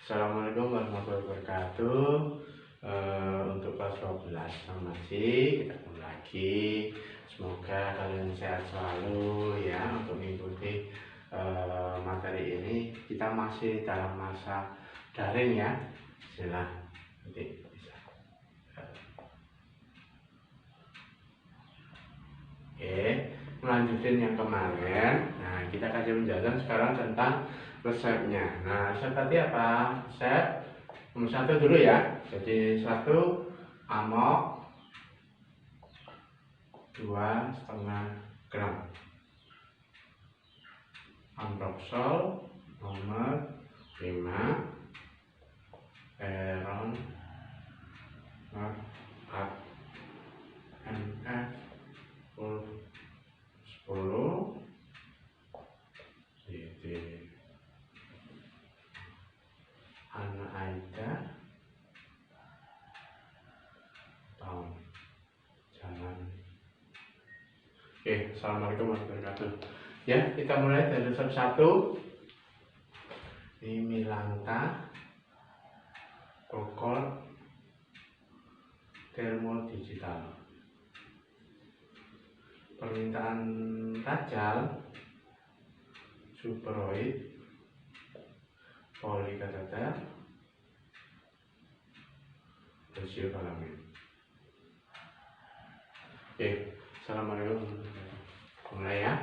Assalamualaikum warahmatullahi wabarakatuh. Untuk kelas 12 masih kita ketemu lagi. Semoga kalian sehat selalu ya untuk mengikuti materi ini. Kita masih dalam masa daring ya. Bismillah. Nanti bisa. Oke, melanjutin yang kemarin. Nah, kita kasih penjelasan sekarang tentang resepnya. Nah, resep tadi apa? Resep nomor 1 dulu ya. Jadi 1 amok 2,5 gram. Ambroxol nomor 5, peron 4 ml full 10 cc. Anak Aida tahun jangan. Oke, assalamualaikum warahmatullahi wabarakatuh. Ya, kita mulai dari resep 1. Ini Milanta Prokol termodigital. Permintaan Rajal Superoid Polikatata Fosiokalamin. Oke, assalamualaikum. Mulai ya.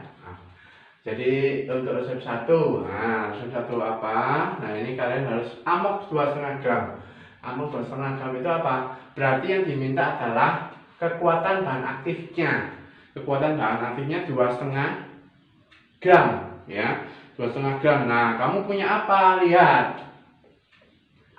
Jadi untuk resep 1, resep 1 apa? Nah, ini kalian harus amok 2,5 gram. Amok 2,5 gram itu apa? Berarti yang diminta adalah kekuatan bahan aktifnya. Kekuatan bahan aktifnya 2,5 gram ya. 2,5 gram. Nah, kamu punya apa? Lihat.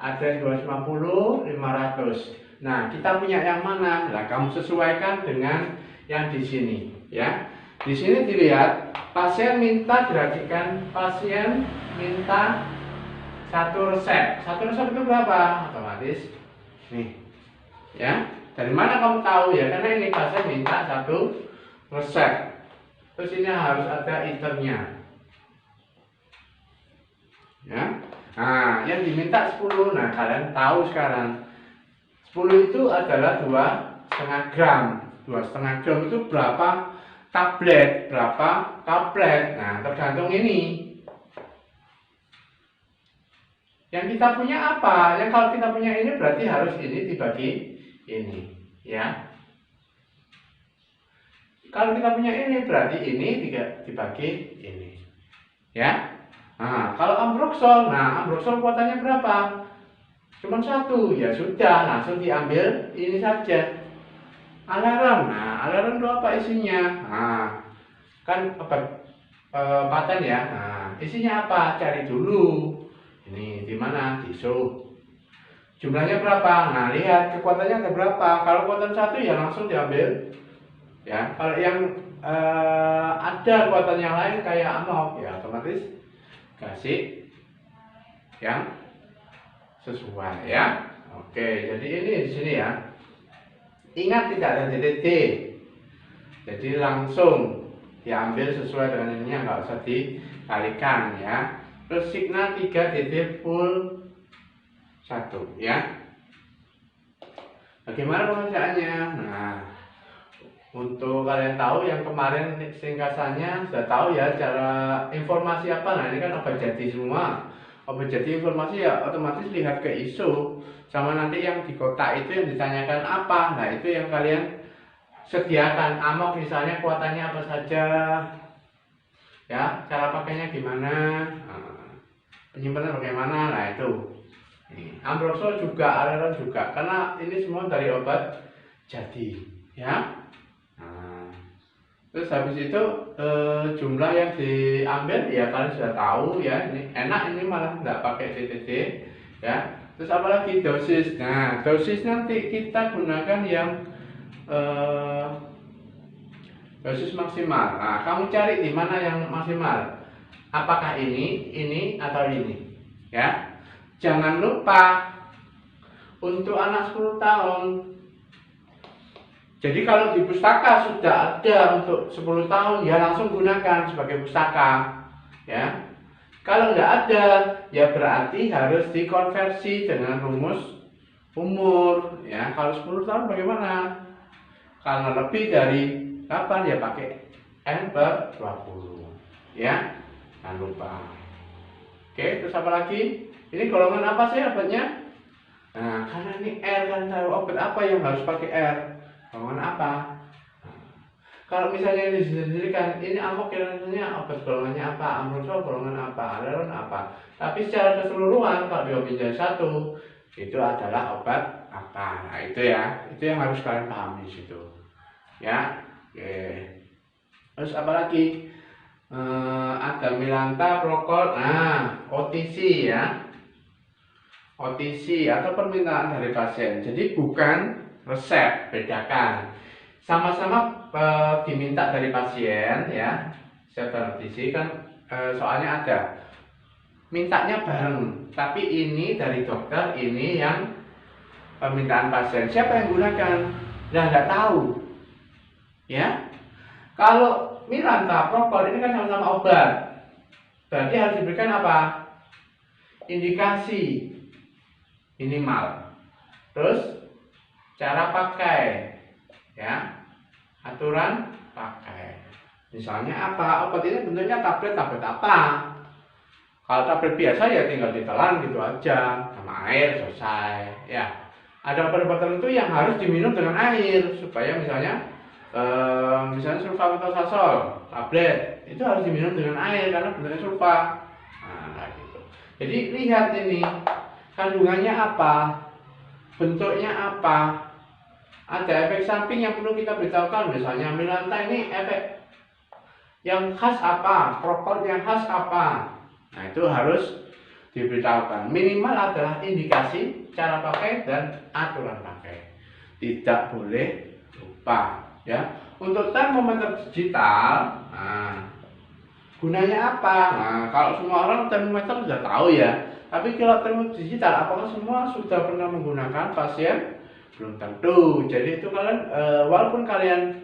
Ada 250, 500. Nah, kita punya yang mana? Nah, kamu sesuaikan dengan yang di sini ya. Di sini dilihat pasien minta diragikan, pasien minta 1 resep. 1 resep itu berapa? Otomatis nih. Ya. Dari mana kamu tahu ya? Karena ini pasien minta 1 resep. Terus ini harus ada iternya. Ya. Nah, yang diminta 10. Nah, kalian tahu sekarang 10 itu adalah 2,5 gram. 2,5 gram itu berapa tablet, berapa kaplet. Nah, tergantung ini. Yang kita punya apa? Yang kalau kita punya ini berarti harus ini dibagi ini, ya. Kalau kita punya ini berarti ini dibagi ini, ya. Nah, kalau ambroxol, ambroxol kuotanya berapa? Cuma 1, ya sudah, langsung diambil ini saja. Alarm, alarm itu apa isinya? Kan obat paten ya. Isinya apa? Cari dulu. Ini di mana? Di show. Jumlahnya berapa? Nah, lihat kekuatannya ada berapa. Kalau kekuatan 1 ya langsung diambil. Ya, kalau yang ada kekuatan yang lain kayak amok, ya otomatis kasih yang sesuai ya. Oke, jadi ini di sini ya. Ingat tidak ada DTT. Jadi langsung diambil sesuai dengan ini, nggak usah dikalikan ya. Terus signal 3 DT full 1 ya. Bagaimana pengerjaannya? Nah, untuk kalian tahu yang kemarin singkatannya sudah tahu ya cara informasi apa. Nah, ini kan obat jadi semua. Obat jadi informasi ya otomatis lihat ke ISO. Sama nanti yang di kotak itu yang ditanyakan apa. Nah, itu yang kalian sediakan. Amok misalnya kuatannya apa saja. Ya, cara pakainya gimana. Penyimpanan bagaimana. Nah, itu. Ambroxol juga, alergen juga. Karena ini semua dari obat jadi. Ya. Terus habis itu jumlah yang diambil ya kalian sudah tahu ya. Ini enak, ini malah nggak pakai DTT ya. Terus apalagi dosis. Nah, dosis nanti kita gunakan yang dosis maksimal. Nah, kamu cari di mana yang maksimal. Apakah ini atau ini ya. Jangan lupa untuk anak 10 tahun. Jadi kalau di pustaka sudah ada untuk 10 tahun, ya langsung gunakan sebagai pustaka, ya. Kalau nggak ada, ya berarti harus dikonversi dengan rumus umur. Ya, kalau 10 tahun bagaimana? Karena lebih dari 8 ya pakai N/20. Ya, jangan lupa. Oke, terus apa lagi? Ini golongan apa sih obatnya? Nah, karena ini R kan tahu obat apa yang harus pakai R. Golongan apa? Kalau misalnya ini disendirikan, ini amoxicillin obat golongannya apa, ambrosial golongan apa, aleron apa. Tapi secara keseluruhan kalau diobinjai satu, itu adalah obat apa. Nah itu ya, itu yang harus kalian pahami di situ. Ya, oke. Terus apa lagi? Ada Milanta, Prokol, nah OTC ya. OTC atau permintaan dari pasien. Jadi bukan resep, bedakan. Sama-sama diminta dari pasien ya. Saya OTC kan soalnya ada mintanya bareng, tapi ini dari dokter, ini yang permintaan pasien. Siapa yang gunakan? Nah, nggak tahu. Ya, kalau Milanta, Prokol ini kan sama-sama obat. Berarti harus diberikan apa? Indikasi minimal. Terus cara pakai, ya, aturan pakai. Misalnya apa? Obat ini bentuknya tablet apa? Kalau tablet biasa ya tinggal ditelan gitu aja sama air selesai. Ya, ada obat-obat tertentu yang harus diminum dengan air supaya misalnya sulfametosasol tablet itu harus diminum dengan air karena bentuknya sulfa. Nah, gitu. Jadi lihat ini kandungannya apa, bentuknya apa, ada efek samping yang perlu kita beritahukan. Misalnya Milanta ini efek yang khas apa, Prokol yang khas apa. Nah itu harus diberitahukan. Minimal adalah indikasi, cara pakai dan aturan pakai. Tidak boleh lupa. Ya, untuk termometer digital, nah, gunanya apa? Nah, kalau semua orang termometer sudah tahu ya. Tapi kalau termometer digital, apakah semua sudah pernah menggunakan? Pasien belum tentu. Jadi itu kalian, walaupun kalian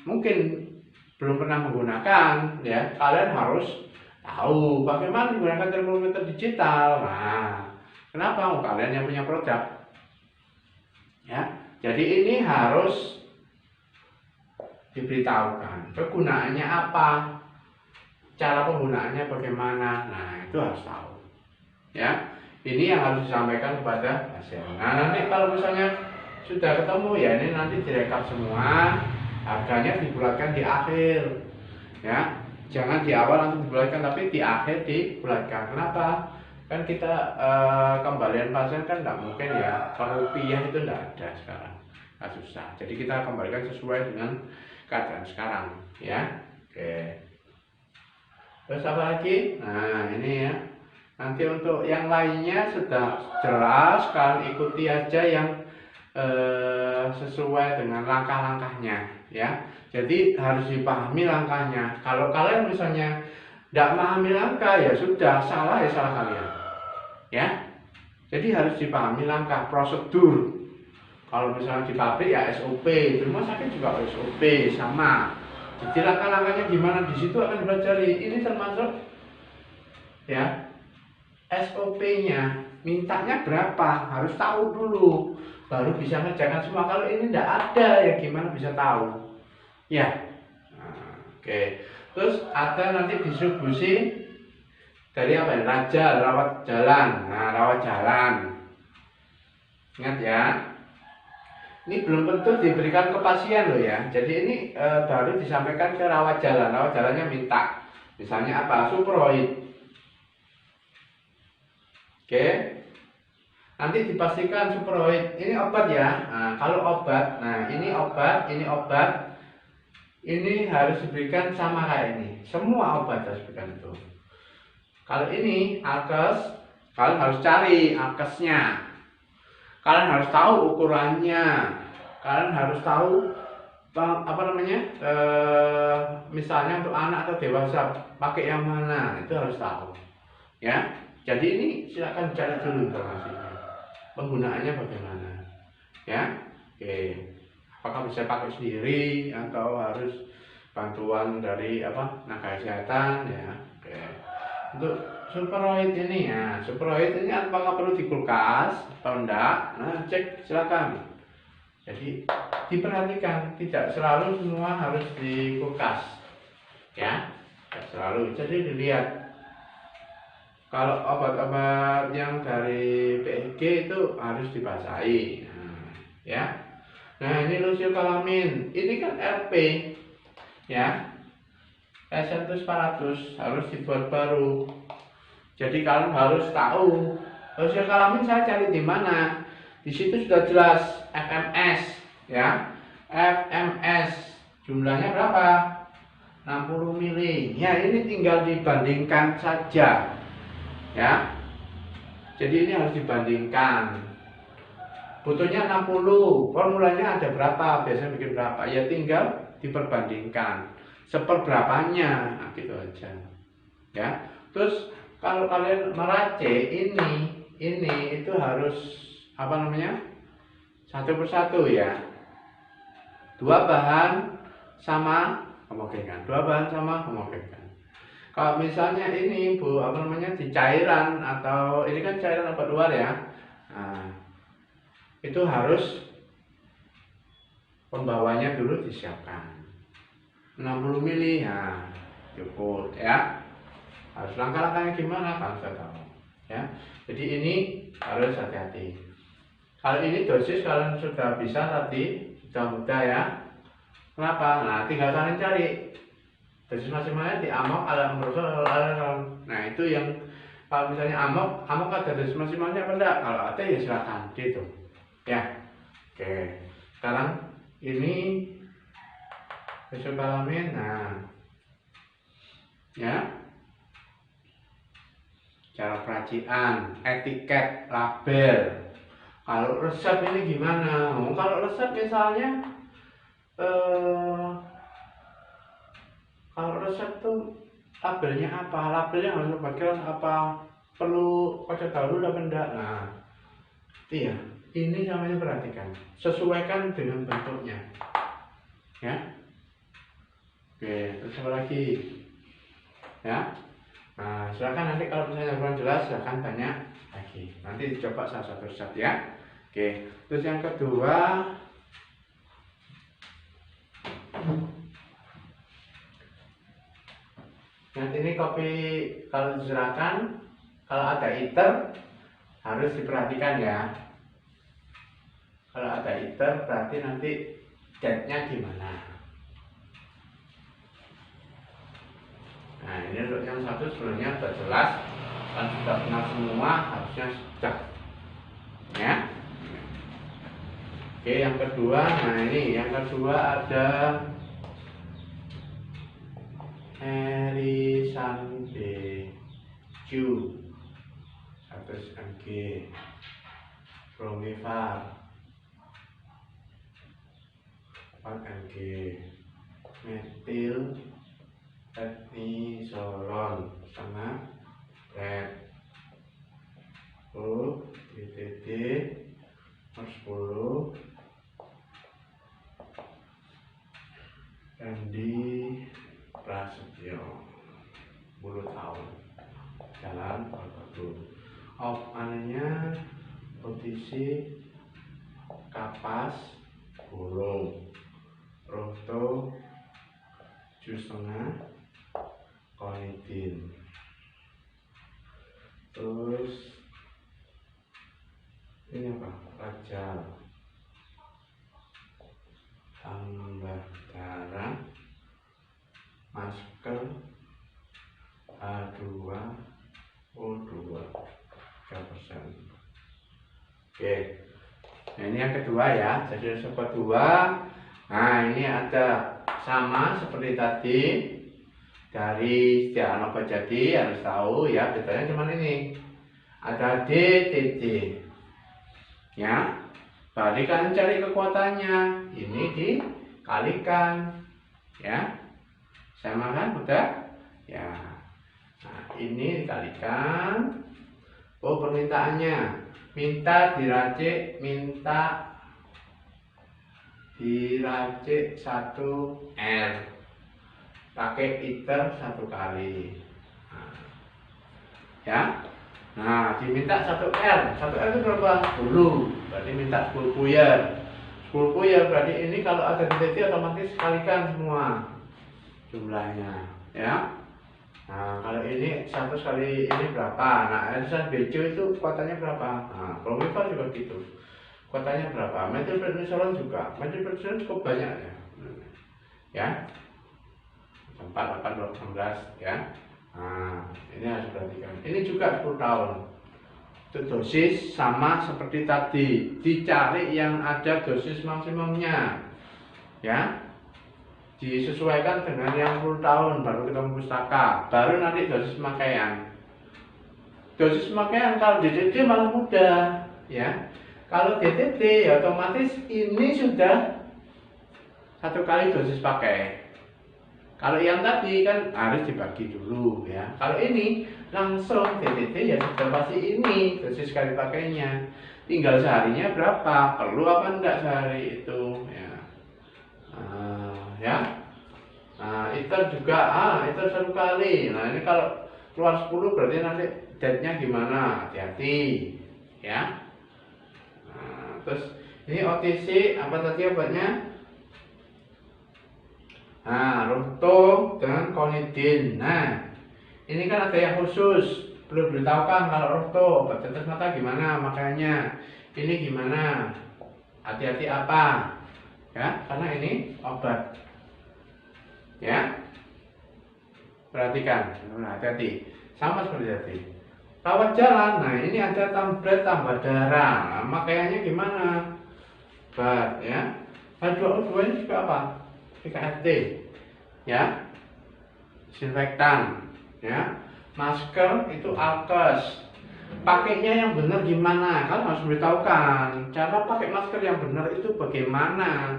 mungkin belum pernah menggunakan, ya kalian harus tahu bagaimana menggunakan termometer digital. Nah, kenapa? Kalian yang punya produk, ya. Jadi ini harus diberitahukan kegunaannya apa, cara penggunaannya bagaimana. Nah itu harus tahu. Ya, ini yang harus disampaikan kepada pasien. Nah nanti kalau misalnya sudah ketemu ya ini nanti direkap semua, harganya dibulatkan di akhir. Ya, jangan di awal langsung dibulatkan, tapi di akhir dibulatkan. Kenapa? Kan kita kembalian pasien kan nggak mungkin ya, kalau rupiah itu nggak ada sekarang, nggak susah. Jadi kita kembalikan sesuai dengan keadaan sekarang, ya. Oke. Terus apa lagi? Nah ini ya. Nanti untuk yang lainnya sudah jelas, kalian ikuti aja yang sesuai dengan langkah-langkahnya, ya. Jadi harus dipahami langkahnya. Kalau kalian misalnya tidak memahami langkah ya sudah salah, ya salah kalian. Ya, jadi harus dipahami langkah prosedur. Kalau misalnya di pabrik ya SOP, di rumah sakit juga SOP sama. Jadi langkah-langkahnya gimana di situ akan dipelajari. Ini termasuk ya SOP-nya, mintanya berapa harus tahu dulu, baru bisa ngerjakan semua. Kalau ini tidak ada ya gimana bisa tahu? Ya, nah, oke. Terus ada nanti distribusi dari apa ya? Raja, rawat jalan. Nah, rawat jalan. Ingat ya. Ini belum tentu diberikan ke pasien loh ya. Jadi ini baru disampaikan ke rawat jalan. Rawat jalannya minta. Misalnya apa? Suproid. Oke. Nanti dipastikan suproid. Ini obat ya. Nah, kalau obat, nah ini obat, ini obat. Ini harus diberikan sama kayak ini. Semua obat harus diberikan itu. Kalau ini alkes, kalian harus cari alkesnya. Kalian harus tahu ukurannya. Kalian harus tahu apa namanya? Misalnya untuk anak atau dewasa pakai yang mana, itu harus tahu. Ya. Jadi ini silakan cari dulu informasinya. Penggunaannya bagaimana? Ya. Oke. Apakah bisa pakai sendiri atau harus bantuan dari tenaga kesehatan ya? Oke. Untuk superoid ini ya, superoid ini apakah perlu di kulkas atau enggak? Nah, cek silakan. Jadi diperhatikan, tidak selalu semua harus di kulkas, ya, tidak selalu. Jadi dilihat. Kalau obat-obat yang dari PEG itu harus dibasahi, nah, ya. Nah ini lusiokalamin, ini kan RP, ya. Esentus paratus harus dibuat baru. Jadi kalian harus tahu lusiokalamin saya cari di mana. Di situ sudah jelas FMS, ya. FMS jumlahnya berapa? 60 mili. Ya ini tinggal dibandingkan saja, ya. Jadi ini harus dibandingkan. Butuhnya 60, formulanya ada berapa? Biasanya bikin berapa? Ya tinggal diperbandingkan. Seperberapanya, nah gitu aja. Ya. Terus kalau kalian meracik ini itu harus apa namanya? Satu persatu ya. Dua bahan sama homogenkan. Dua bahan sama homogenkan. Kalau misalnya ini Bu, apa namanya, di cairan atau ini kan cairan obat luar ya. Nah, itu harus pembawanya dulu disiapkan. 60 mili ya cukup ya. Harus langkah-langkahnya gimana kan saya tahu ya. Jadi ini harus hati-hati. Kalau ini dosis kalian sudah bisa tadi, sudah mudah ya. Kenapa? Nah tinggal kalian cari dosis maksimalnya di amok, ada ambrosol, nah itu yang kalau misalnya amok ada dosis maksimalnya apa enggak? Kalau ada ya silakan gitu ya. Oke, sekarang ini lusiokalamin, nah ya, cara peracian, etiket, label. Kalau resep ini gimana? Kalau resep misalnya kalau resep tuh labelnya apa? Labelnya harus obat apa? Perlu kocok dahulu apa enggak? Nah, iya, ini namanya perhatikan. Sesuaikan dengan bentuknya. Ya. Oke, terus apa lagi? Ya. Nah, silakan nanti kalau misalnya kurang jelas silakan tanya lagi. Nanti dicoba salah satu resep ya. Oke, terus yang kedua nanti ini kopi kalau diserahkan, kalau ada iter harus diperhatikan ya. Kalau ada iter berarti nanti date-nya gimana. Nah ini untuk yang satu sebenarnya sudah jelas, kan sudah kenal semua, harusnya sudah ya. Oke, yang kedua, nah ini yang kedua ada Erisande Q 100 mg Bromifar 4 mg metil etnisolon setengah red DTD 10 Andi Prasetyo 10 tahun jalan Batu anehnya posisi kapas burung roto 7,5 konidin. Terus ini apa? Rajal tambah darah masker H2O2 3%. Oke, nah ini yang kedua ya. Jadi yang kedua, nah ini ada sama seperti tadi dari setiaan obat jadi harus tahu ya, bedanya cuma ini ada DTT ya. Berarti kalian cari kekuatannya, ini dikalikan ya, sama kan udah ya. Nah ini dikalikan. Oh permintaannya minta diracik 1 R pakai iter 1 kali. Nah, ya. Nah, diminta 1R. 1R itu berapa? 10. Berarti minta 10 puyer. 10 puyer berarti ini kalau ada di titik otomatis kalikan semua jumlahnya, ya. Nah, kalau ini 100 kali ini berapa? Nah, arisan BC itu kuotanya berapa? Nah, Promifal juga gitu. Kuotanya berapa? Metylprednisolon juga. Metylprednisolon cukup banyak ya. Ya. 4, 8, 16 ya. Nah, ini harus perhatikan. Ini juga 10 tahun. Itu dosis sama seperti tadi. Dicari yang ada dosis maksimumnya. Ya. Disesuaikan dengan yang 10 tahun baru ketemu pustaka. Baru nanti dosis pemakaian. Dosis pemakaian kalau DTT malah mudah, ya. Kalau DTT ya otomatis ini sudah 1 kali dosis pakai. Kalau yang tadi kan harus dibagi dulu, ya. Kalau ini langsung DTT ya sudah pasti ini dosis sekali pakainya. Tinggal seharinya berapa, perlu apa enggak sehari itu, ya. Ya. Nah, ITER juga, ITER 1 kali. Nah, ini kalau keluar 10 berarti nanti date-nya gimana? Hati-hati, ya. Nah, terus ini OTC apa tadi obatnya? Nah, Rhonto dengan Conidin. Nah, ini kan ada yang khusus, perlu diberitahukan kalau Rhonto obat tetes mata gimana makanya. Ini gimana? Hati-hati apa? Ya, karena ini obat. Ya. Perhatikan, hati-hati. Sama seperti tadi. Rawat jalan. Nah, ini ada tablet tambah darah. Nah, makanya gimana? Obat, ya. H2O2 ini juga apa? PKFT, ya, disinfektan, ya, masker itu alkes. Pakainya yang benar gimana? Kalian harus beritahukan cara pakai masker yang benar itu bagaimana.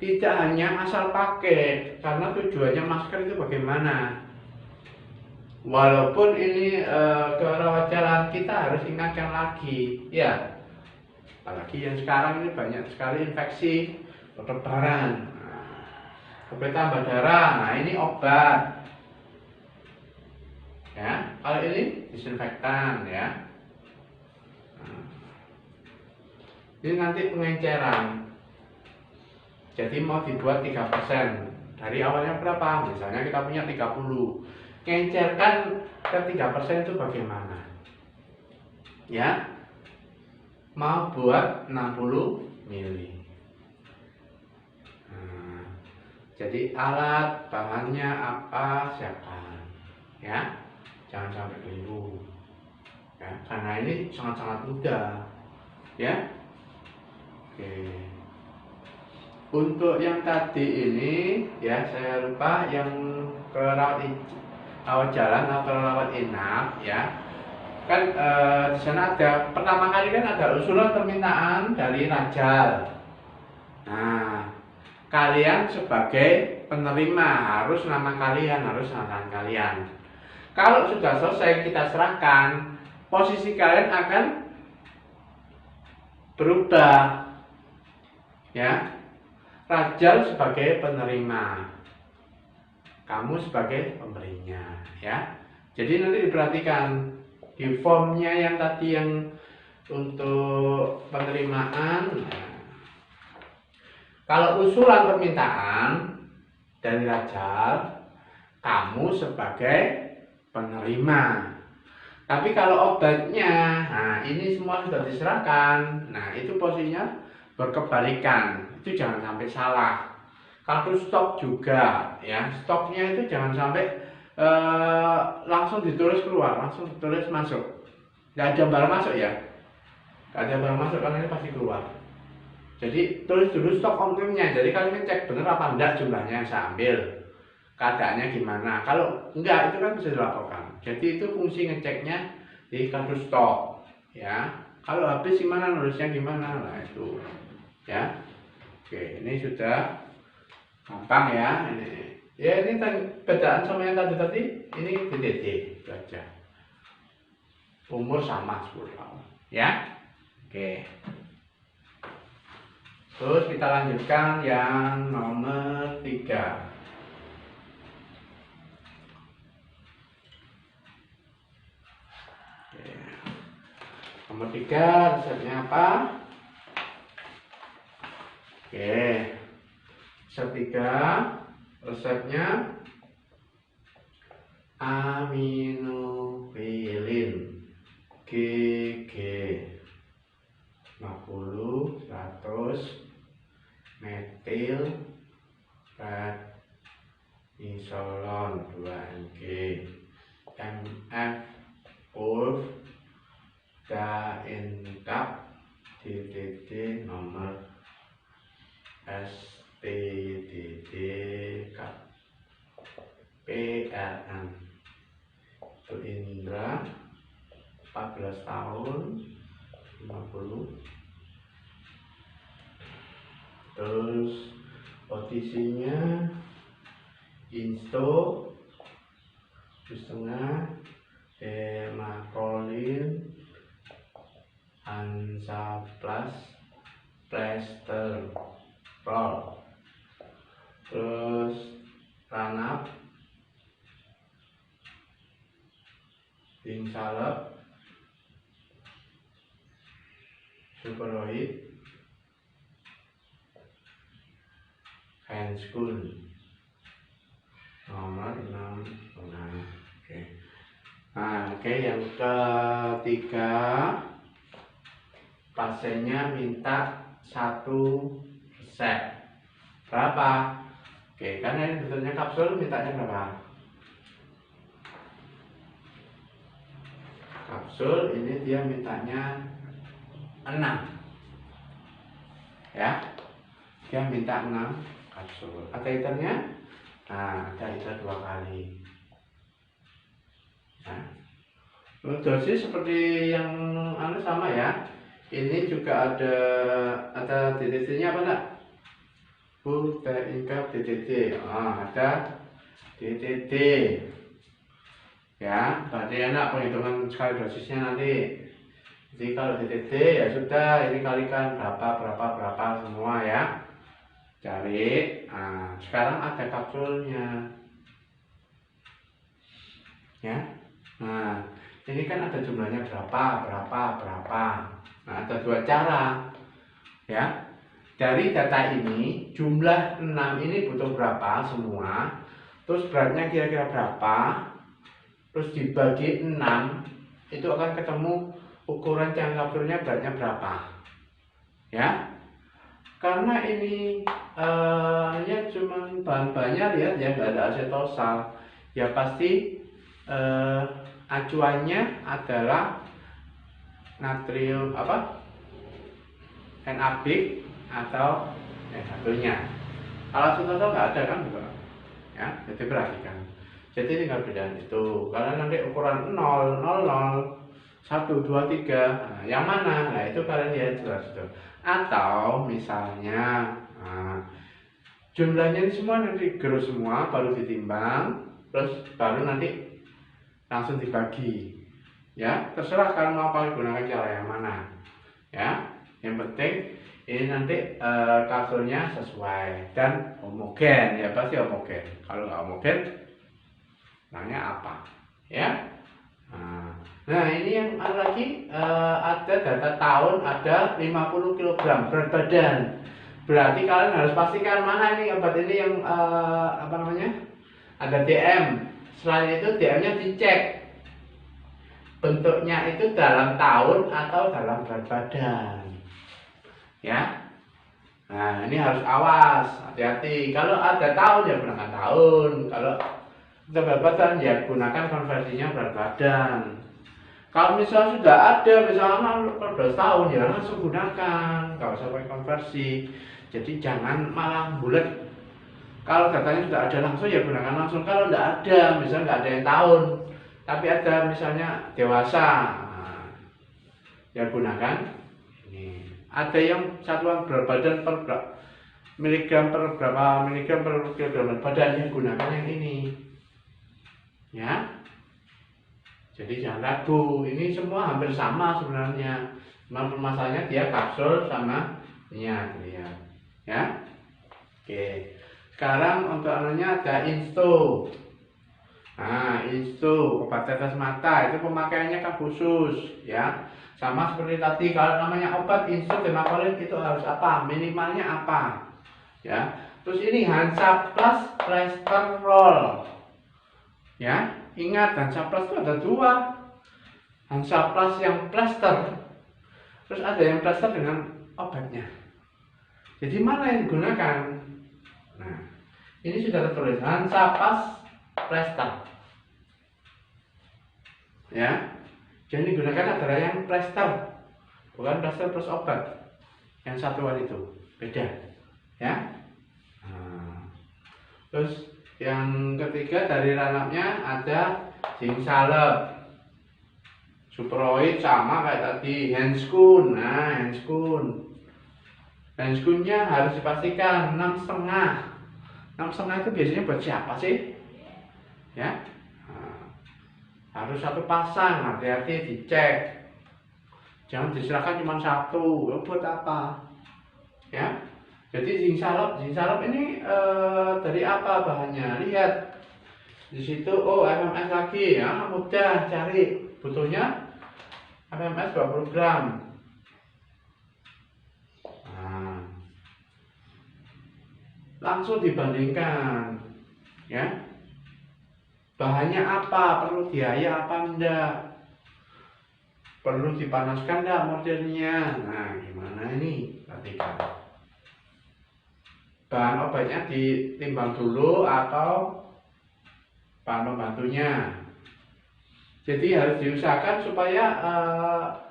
Tidak hanya asal pakai, karena tujuannya masker itu bagaimana. Walaupun ini kerawat jalan kita harus ingatkan lagi, ya. Apalagi yang sekarang ini banyak sekali infeksi bertebaran. Obat tambah darah, nah ini obat, ya. Kalau ini disinfektan, ya. Ini nanti pengenceran. Jadi mau dibuat 3%. Dari awalnya berapa? Misalnya kita punya 30. Ngencerkan ke 3% itu bagaimana? Ya. Mau buat 60 mili. Jadi alat bahannya apa siapkan, ya, jangan sampai keliru, ya, karena ini sangat-sangat mudah, ya. Oke. Untuk yang tadi ini, ya, saya lupa yang ke rawat jalan atau rawat inap, ya. Kan di sana ada pertama kali kan ada usulan permintaan dari Rajal. Nah, kalian sebagai penerima harus nama kalian, harus angkatan kalian. Kalau sudah selesai kita serahkan, posisi kalian akan berubah, ya. Rajal sebagai penerima, kamu sebagai pemberinya, ya. Jadi nanti diperhatikan di formnya yang tadi yang untuk penerimaan. Kalau usulan permintaan dari Rajal, kamu sebagai penerima. Tapi kalau obatnya, nah ini semua sudah diserahkan. Nah itu posisinya berkebalikan. Itu jangan sampai salah. Kartu stok juga, ya. Stoknya itu jangan sampai langsung ditulis keluar, langsung ditulis masuk. Nggak ada barang masuk, ya. Nggak ada barang masuk karena ini pasti keluar. Jadi tulis dulu stok ongkirnya. Jadi kalian ngecek bener apa enggak jumlahnya yang saya ambil, keadaannya gimana. Kalau enggak itu kan bisa dilaporkan. Jadi itu fungsi ngeceknya di kartu stok, ya. Kalau habis gimana, nulisnya gimana, nah itu, ya. Oke, ini sudah gampang, ya. Ini bedaan sama yang tadi ini DTT saja. Umur sama 10 tahun, ya. Oke. Terus kita lanjutkan yang nomor 3. Nomor 3 resepnya apa? Oke, resep 3 resepnya aminofilin GG 50 100 metil prednisolon 2 mg MF Ulf Daintab DDD nomor STDD PRN itu Indra 14 tahun 50. Terus OTC-nya Insto 1,5 Hemakolin Hansaplast Plester Roll. Terus Ranap Salep Superoid Hanskun nomor 6. Oke. Nah, yang ketiga pasiennya minta 1 resep. Berapa? Oke, karena ini bentuknya kapsul, mintanya berapa? Kapsul ini dia mintanya 6. Ya. Dia minta 6 kapsul. Ada iternya? Nah, ada iter 2 kali. Nah, dosis seperti yang sama ya. Ini juga ada DDT-nya apa enggak? Tingkat DDT. Ada DDT. Ya, berarti enak penghitungan sekali dosisnya nanti. Jadi kalau DDT ya sudah, ini kalikan berapa semua ya. Cari. Nah, sekarang ada kapsulnya. Ya. Nah, ini kan ada jumlahnya berapa. Nah, ada 2 cara. Ya. Dari data ini, jumlah 6 ini butuh berapa semua. Terus beratnya kira-kira berapa. Terus dibagi 6, itu akan ketemu ukuran cangkang kapsulnya beratnya berapa. Ya. Karena ini cuma bahan-bahannya, lihat ya, nggak ada asetosal. Ya pasti acuannya adalah natrium NaB atau N1-nya. Kalau asetosal nggak ada kan, ya, jadi perhatikan. Jadi tinggal bedakan itu. Karena nanti ukuran 0, 0, 0, 1, 2, 3, nah, yang mana? Nah, itu kalian lihat jelas itu. Atau misalnya jumlahnya ini semua nanti gerus semua, baru ditimbang, terus baru nanti langsung dibagi. Ya, terserah kalian mau gunakan cara yang mana. Ya, yang penting ini nanti kapsulnya sesuai dan homogen, ya pasti homogen. Kalau nggak homogen, nanya apa? Ya. Nah, ini yang ada lagi, ada data tahun, ada 50 kg berat badan. Berarti kalian harus pastikan mana ini obat ini yang ada DM. Selain itu DM-nya dicek bentuknya itu dalam tahun atau dalam berat badan. Ya. Nah, ini harus awas, hati-hati. Kalau ada tahun ya gunakan tahun. Kalau berat badan ya gunakan konversinya berat badan. Kalau misalnya sudah ada, misalnya 12 tahun ya langsung gunakan, nggak usah pakai konversi. Jadi jangan malah bulat. Kalau datanya sudah ada langsung ya gunakan langsung. Kalau nggak ada, misalnya nggak ada yang tahun, tapi ada misalnya dewasa, ya gunakan ini. Ada yang satuan berat badan per miligram per berapa miligram per kilogram badan, ya gunakan yang ini. Ya. Jadi jangan ragu, ini semua hampir sama sebenarnya. Cuma permasalahannya dia kapsul sama niat, lihat. Ya. Oke. Sekarang untuk anunya ada Insto. Nah, itu obat tetes mata itu pemakaiannya kan khusus ya. Sama seperti tadi kalau namanya obat insult demakolin itu harus apa? Minimalnya apa? Ya. Terus ini Hansaplast Plaster Roll. Ya, ingat Hansaplast itu ada dua. Hansaplast yang plaster. Terus ada yang plaster dengan obatnya. Jadi mana yang digunakan? Nah, ini sudah tertulis Hansaplast Plaster. Ya, jadi digunakan adalah yang plaster, bukan plaster plus obat. Yang satuan itu beda, ya. Nah, terus yang ketiga dari ranapnya ada zinc salep, Suproid sama kayak tadi, Hanskun. Nah, Hanskunnya harus dipastikan 6,5. 6,5 itu biasanya buat siapa sih? Ya, harus satu pasang, hati-hati dicek. Jangan diserahkan cuma satu, buat apa? Ya. Jadi zinc salep ini dari apa bahannya? Lihat di situ. Oh, FMS lagi ya, mudah cari. Butuhnya FMS 20 gram. Nah, langsung dibandingkan, ya. Bahannya apa? Perlu diaya apa enggak? Perlu dipanaskan enggak modelnya? Nah, gimana ini? Perhatikan. Bahan obatnya ditimbang dulu atau bahan pembantunya. Jadi harus diusahakan supaya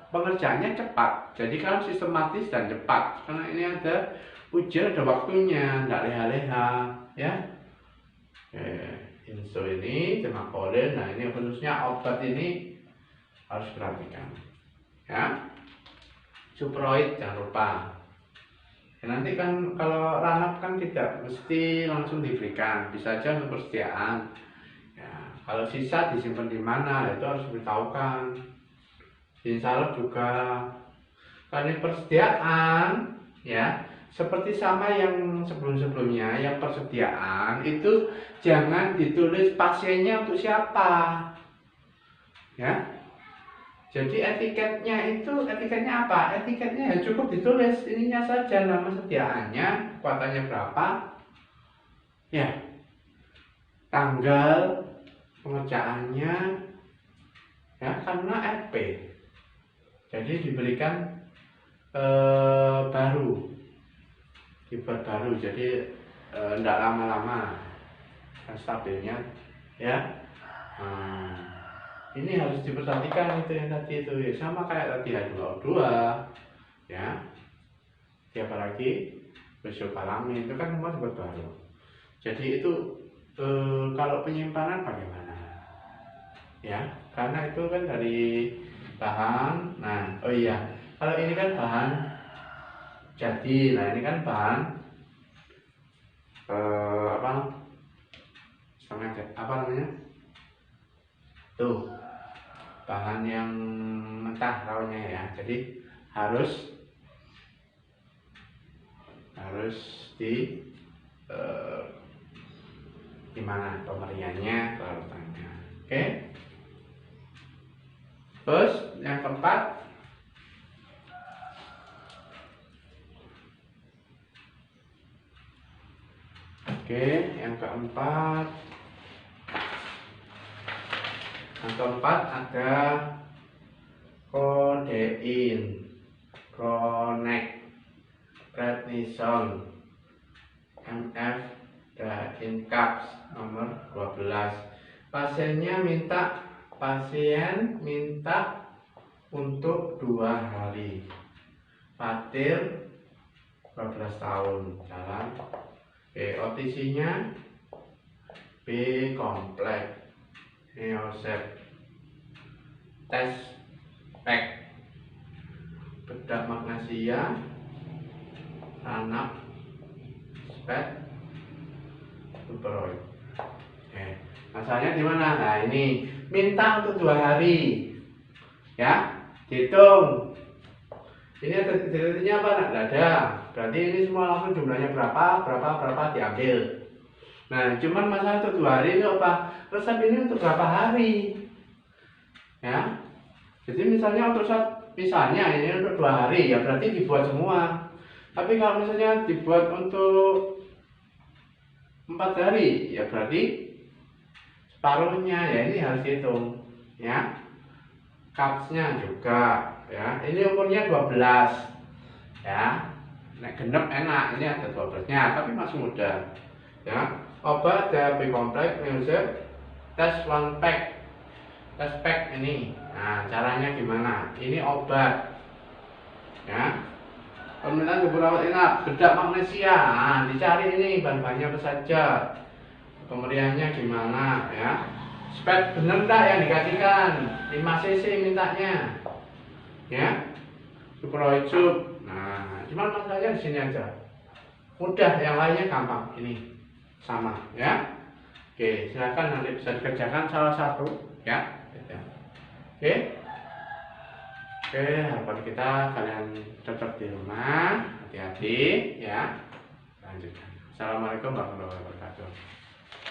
pengerjaannya cepat. Jadi kan sistematis dan cepat. Karena ini ada ujian, ada waktunya, enggak leha-leha, ya. Inso ini demakolin. Nah, ini khususnya obat ini harus perhatikan, ya. Suproid jangan lupa. Ya, nanti kan kalau ranap kan tidak mesti langsung diberikan, bisa aja untuk persediaan. Ya, kalau sisa disimpan di mana, itu harus diberitahukan. Salep juga, karena persediaan, ya. Seperti sama yang sebelum-sebelumnya, yang persediaan itu jangan ditulis pasiennya untuk siapa, ya. Jadi etiketnya apa? Etiketnya ya cukup ditulis ininya saja, nama sediaannya, kekuatannya berapa, ya, tanggal pengerjaannya, ya, karena RP. Jadi diberikan baru. Dibuat baru, jadi tidak lama-lama kan stabilnya, ya. Ini harus diperhatikan itu yang tadi itu, ya, sama kayak tadi H2O2, ya. Siapa lagi? Besokalamin itu kan semua dibuat baru. Jadi itu kalau penyimpanan bagaimana? Ya, karena itu kan dari bahan. Nah, oh iya, kalau ini kan bahan jadi, nah ini kan bahan apa namanya? Tuh, bahan yang mentah rawnya ya. Jadi harus di gimana pemberiannya, perawatannya. Oke. Terus yang keempat, ada kodein, chronic prednisone, MF in caps nomor 12. Pasien minta untuk 2 hari. Fatir 12 tahun jalan. OTC-nya B kompleks, Neosep, tes pack, bedak magnesia, ranap, spet, Suproid. Masalahnya di mana? Nah, ini minta untuk 2 hari, ya, dihitung. Ini ada detilnya apa? Nggak ada. Berarti ini semua langsung jumlahnya berapa diambil. Nah, cuman masalah untuk 2 hari itu apa? Resep ini untuk berapa hari? Ya. Jadi misalnya misalnya ini untuk 2 hari ya berarti dibuat semua. Tapi kalau misalnya dibuat untuk 4 hari ya berarti separuhnya, ya ini harus hitung ya. Cupsnya juga ya, ini umurnya 12 ya. Nek genep enak, ini ada 12-nya tapi masih muda ya. Obat DHB kompleks Neosep tes 1 pack, tes pack ini. Nah, caranya gimana? Ini obat ya. Permintaan tubuh rawat inap, bedak magnesia. Nah, dicari ini bahan-bahannya apa saja, pemberiannya gimana ya. Spek bener enggak yang dikasihkan, 5 cc mintanya ya. Superoid. Nah, cuman masalahnya di sini aja. Mudah, yang lainnya gampang. Ini sama ya. Oke, silakan nanti bisa dikerjakan salah satu ya. Oke. Oke, harapan kita kalian tetap di rumah, hati-hati ya. Lanjutkan. Assalamualaikum warahmatullahi wabarakatuh.